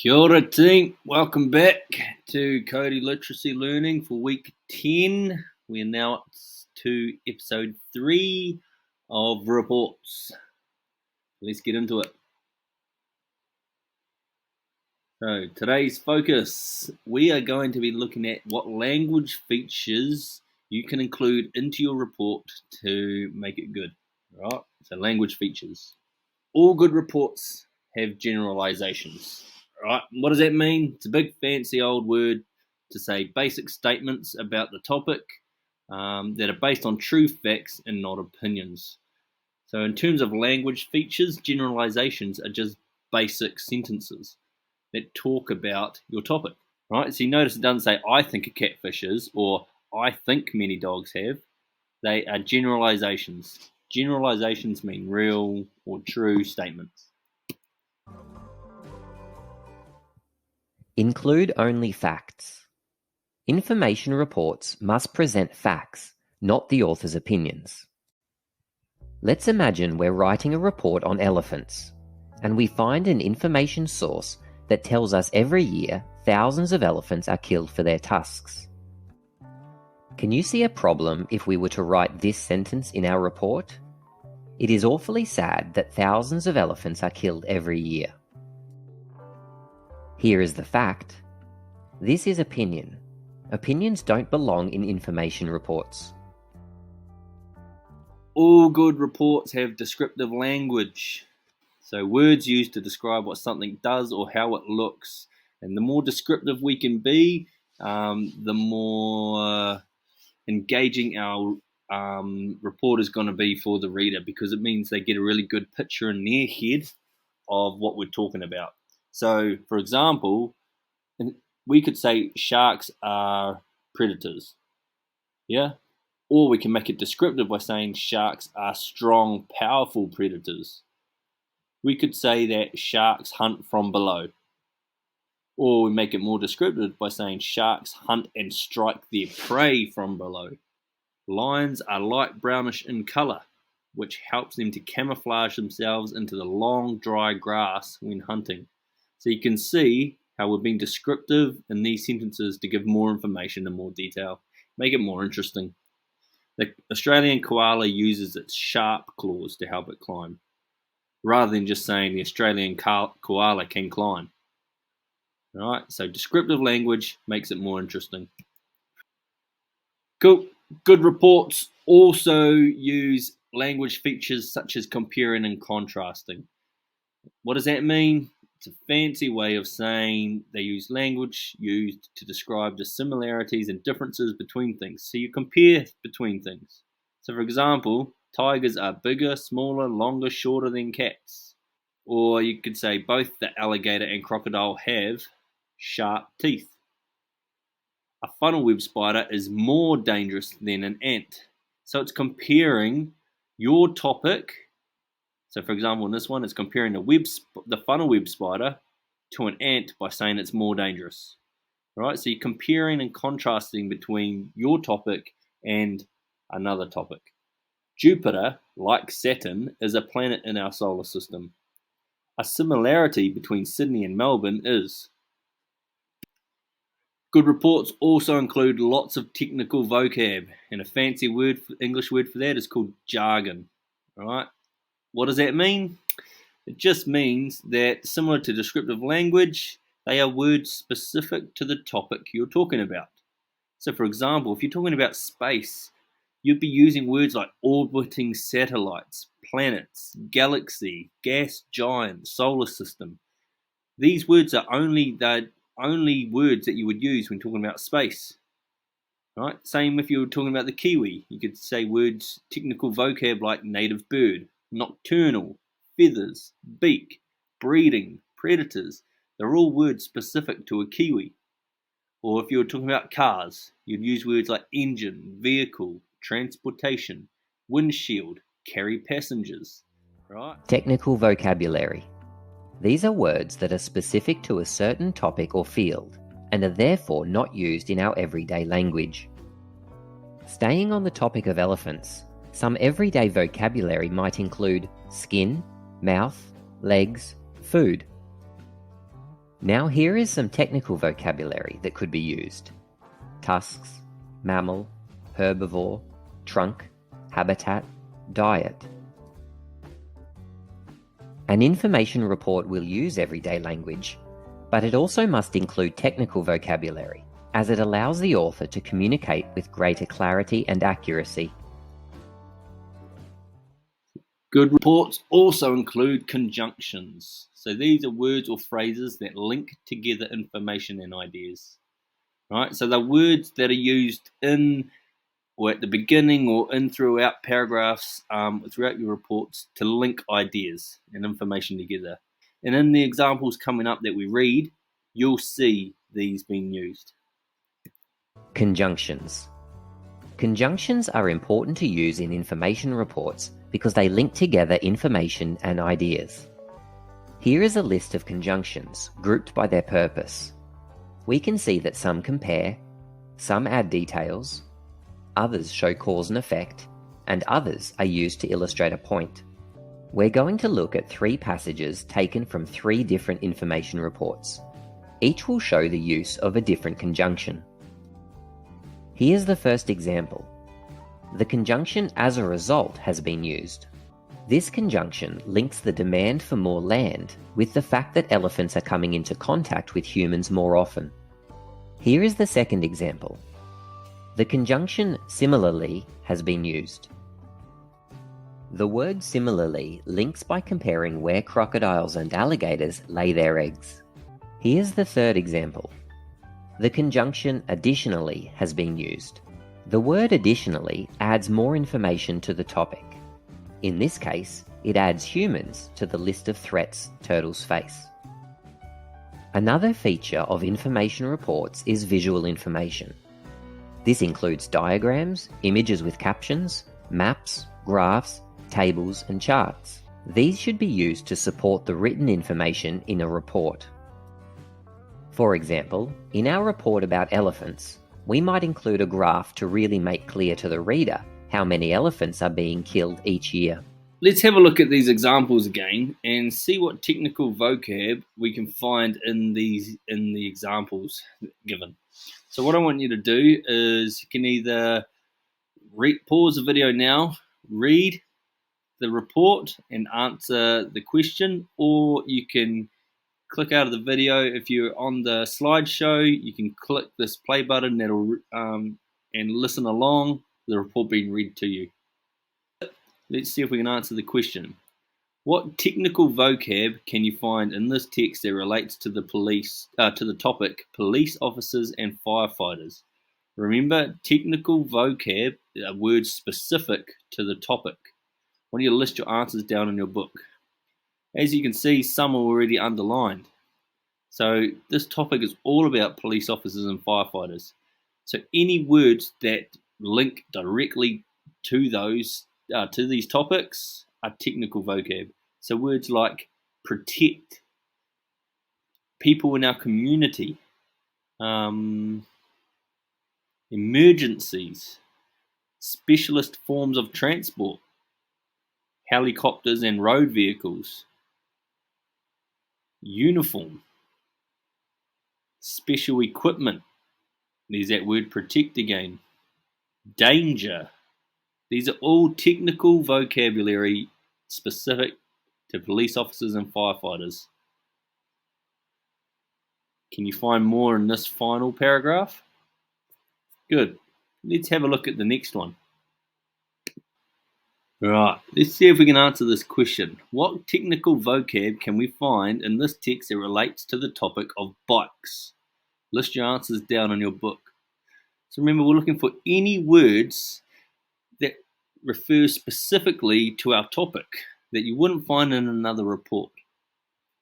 Kia ora team, welcome back to Cody Literacy Learning for week 10. We are now up to episode 3 of reports. Let's get into it. So today's focus, we are going to be looking at what language features you can include into your report to make it good. Right? So language features. All good reports have generalizations. Right, what does that mean? It's a big fancy old word to say basic statements about the topic that are based on true facts and not opinions. So in terms of language features, generalizations are just basic sentences that talk about your topic. Right, so you notice it doesn't say I think a catfish is or I think many dogs have. They are generalizations. Generalizations mean real or true statements. Include only facts. Information reports must present facts, not the author's opinions. Let's imagine we're writing a report on elephants, and we find an information source that tells us every year thousands of elephants are killed for their tusks. Can you see a problem if we were to write this sentence in our report? It is awfully sad that thousands of elephants are killed every year. Here is the fact. This is opinion. Opinions don't belong in information reports. All good reports have descriptive language. So words used to describe what something does or how it looks. And the more descriptive we can be, the more engaging our report is going to be for the reader, because it means they get a really good picture in their head of what we're talking about. So, for example, we could say sharks are predators, yeah? Or we can make it descriptive by saying sharks are strong, powerful predators. We could say that sharks hunt from below. Or we make it more descriptive by saying sharks hunt and strike their prey from below. Lions are light brownish in colour, which helps them to camouflage themselves into the long, dry grass when hunting. So you can see how we're being descriptive in these sentences to give more information and more detail, make it more interesting. The Australian koala uses its sharp claws to help it climb, rather than just saying the Australian koala can climb. All right, so descriptive language makes it more interesting. Cool. Good reports also use language features such as comparing and contrasting. What does that mean? It's a fancy way of saying they use language used to describe the similarities and differences between things. So you compare between things. So for example, tigers are bigger, smaller, longer, shorter than cats. Or you could say both the alligator and crocodile have sharp teeth. A funnel web spider is more dangerous than an ant. So it's comparing your topic. So for example, in this one, it's comparing the funnel web spider to an ant by saying it's more dangerous. Right? So you're comparing and contrasting between your topic and another topic. Jupiter, like Saturn, is a planet in our solar system. A similarity between Sydney and Melbourne is. Good reports also include lots of technical vocab, and a fancy English word for that is called jargon. All right? What does that mean? It just means that, similar to descriptive language, they are words specific to the topic you're talking about. So for example, if you're talking about space, you'd be using words like orbiting satellites, planets, galaxy, gas giant, solar system. These words are only words that you would use when talking about space. Right? Same if you were talking about the kiwi. You could say words, technical vocab like native bird, nocturnal, feathers, beak, breeding, predators. They're all words specific to a kiwi. Or if you were talking about cars, you'd use words like engine, vehicle, transportation, windshield, carry passengers. Right? Technical vocabulary. These are words that are specific to a certain topic or field and are therefore not used in our everyday language. Staying on the topic of elephants, some everyday vocabulary might include skin, mouth, legs, food. Now here is some technical vocabulary that could be used. Tusks, mammal, herbivore, trunk, habitat, diet. An information report will use everyday language, but it also must include technical vocabulary, as it allows the author to communicate with greater clarity and accuracy. Good reports also include conjunctions. So these are words or phrases that link together information and ideas. Right? So they're words that are used in or at the beginning or in throughout paragraphs throughout your reports to link ideas and information together. And in the examples coming up that we read, you'll see these being used. Conjunctions. Conjunctions are important to use in information reports because they link together information and ideas. Here is a list of conjunctions grouped by their purpose. We can see that some compare, some add details, others show cause and effect, and others are used to illustrate a point. We're going to look at 3 passages taken from 3 different information reports. Each will show the use of a different conjunction. Here's the first example. The conjunction "as a result" has been used. This conjunction links the demand for more land with the fact that elephants are coming into contact with humans more often. Here is the second example. The conjunction "similarly" has been used. The word "similarly" links by comparing where crocodiles and alligators lay their eggs. Here's the third example. The conjunction "additionally" has been used. The word "additionally" adds more information to the topic. In this case, it adds humans to the list of threats turtles face. Another feature of information reports is visual information. This includes diagrams, images with captions, maps, graphs, tables, and charts. These should be used to support the written information in a report. For example, in our report about elephants, we might include a graph to really make clear to the reader how many elephants are being killed each year. Let's have a look at these examples again and see what technical vocab we can find in the examples given. So what I want you to do is you can either pause the video now, read the report and answer the question, or you can click out of the video. If you're on the slideshow, you can click this play button that'll and listen along the report being read to you. Let's see if we can answer the question. What technical vocab can you find in this text that relates to the topic police officers and firefighters? Remember, technical vocab are words specific to the topic. I want you to list your answers down in your book. As you can see, some are already underlined. So this topic is all about police officers and firefighters. So any words that link directly to these topics are technical vocab. So words like protect, people in our community, emergencies, specialist forms of transport, helicopters and road vehicles, uniform, special equipment, there's that word protect again, danger. These are all technical vocabulary specific to police officers and firefighters. Can you find more in this final paragraph? Good. Let's have a look at the next one. Right, let's see if we can answer this question. What technical vocab can we find in this text that relates to the topic of bikes? List your answers down in your book. So remember, we're looking for any words that refer specifically to our topic that you wouldn't find in another report.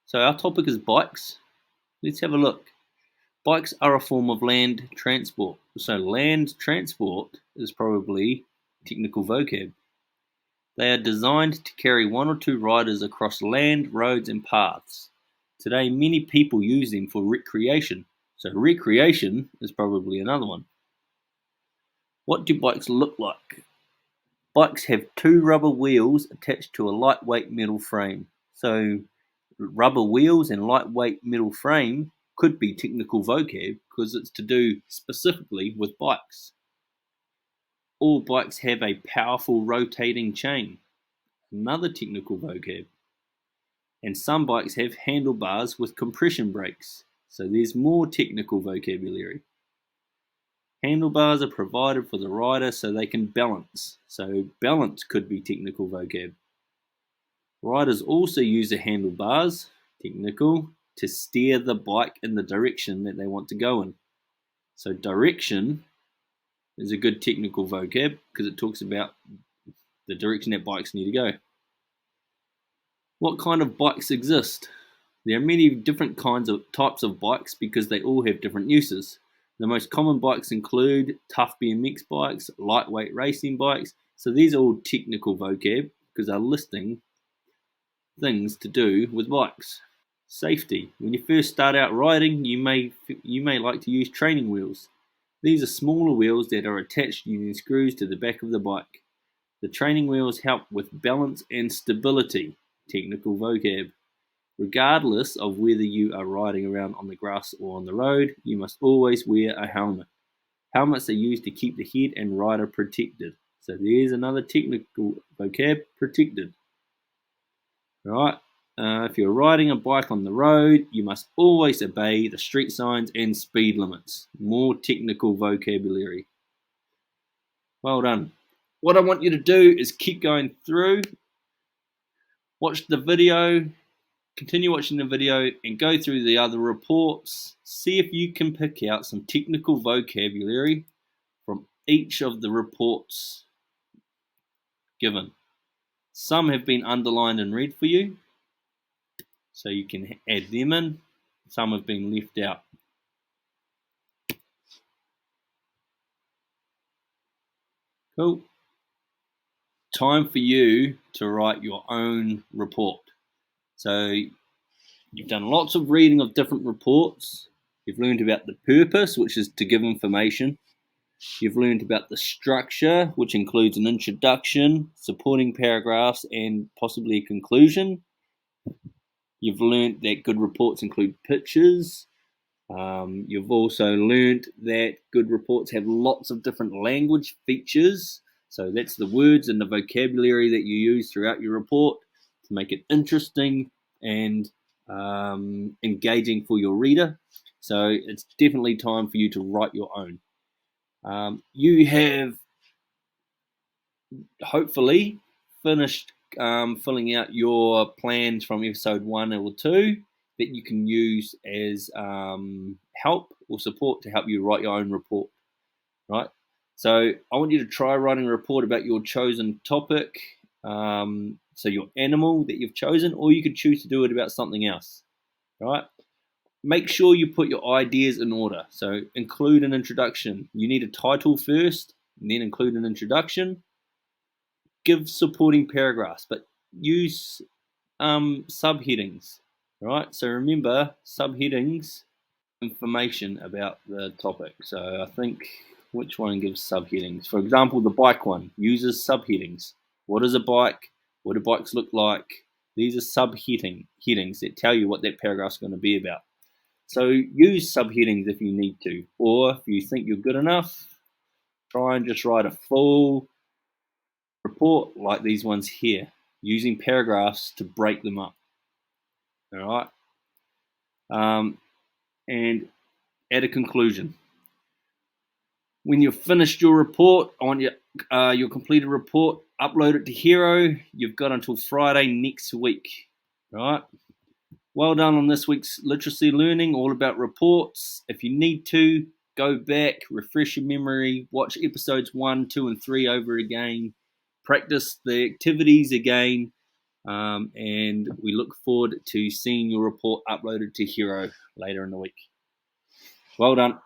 So our topic is bikes. Let's have a look. Bikes are a form of land transport. So land transport is probably technical vocab. They are designed to carry 1 or 2 riders across land, roads, and paths. Today, many people use them for recreation. So recreation is probably another one. What do bikes look like? Bikes have 2 rubber wheels attached to a lightweight metal frame. So rubber wheels and lightweight metal frame could be technical vocab because it's to do specifically with bikes. All bikes have a powerful rotating chain, another technical vocab. And some bikes have handlebars with compression brakes, so there's more technical vocabulary. Handlebars are provided for the rider so they can balance, so balance could be technical vocab. Riders also use the handlebars, technical, to steer the bike in the direction that they want to go in. So direction is a good technical vocab because it talks about the direction that bikes need to go. What kind of bikes exist? There are many different types of bikes because they all have different uses. The most common bikes include tough BMX bikes, lightweight racing bikes. So these are all technical vocab because they're listing things to do with bikes. Safety. When you first start out riding, you may like to use training wheels. These are smaller wheels that are attached using screws to the back of the bike. The training wheels help with balance and stability, technical vocab. Regardless of whether you are riding around on the grass or on the road, you must always wear a helmet. Helmets are used to keep the head and rider protected. So there's another technical vocab, protected. Right. If you're riding a bike on the road, you must always obey the street signs and speed limits. More technical vocabulary. Well done. What I want you to do is keep going through, watch the video, continue watching the video and go through the other reports. See if you can pick out some technical vocabulary from each of the reports given. Some have been underlined and read for you, so you can add them in. Some have been left out. Cool. Time for you to write your own report. So you've done lots of reading of different reports. You've learned about the purpose, which is to give information. You've learned about the structure, which includes an introduction, supporting paragraphs, and possibly a conclusion. You've learned that good reports include pictures. You've also learned that good reports have lots of different language features. So that's the words and the vocabulary that you use throughout your report to make it interesting and engaging for your reader. So it's definitely time for you to write your own. You have hopefully finished filling out your plans from episode 1 or 2 that you can use as help or support to help you write your own report, right? So I want you to try writing a report about your chosen topic, so your animal that you've chosen, or you could choose to do it about something else, right? Make sure you put your ideas in order. So include an introduction. You need a title first, and then include an introduction. Give supporting paragraphs, but use subheadings, right? So remember, subheadings, information about the topic. So I think, which one gives subheadings? For example, the bike one uses subheadings. What is a bike? What do bikes look like? These are headings that tell you what that paragraph's going to be about. So use subheadings if you need to, or if you think you're good enough, try and just write a full report like these ones here, using paragraphs to break them up. All right, and add a conclusion. When you've finished your report, I want your completed report, upload it to Hero. You've got until Friday next week. All right. Well done on this week's literacy learning, all about reports. If you need to, go back, refresh your memory, watch episodes 1, 2, and 3 over again, practice the activities again, and we look forward to seeing your report uploaded to Hero later in the week. Well done.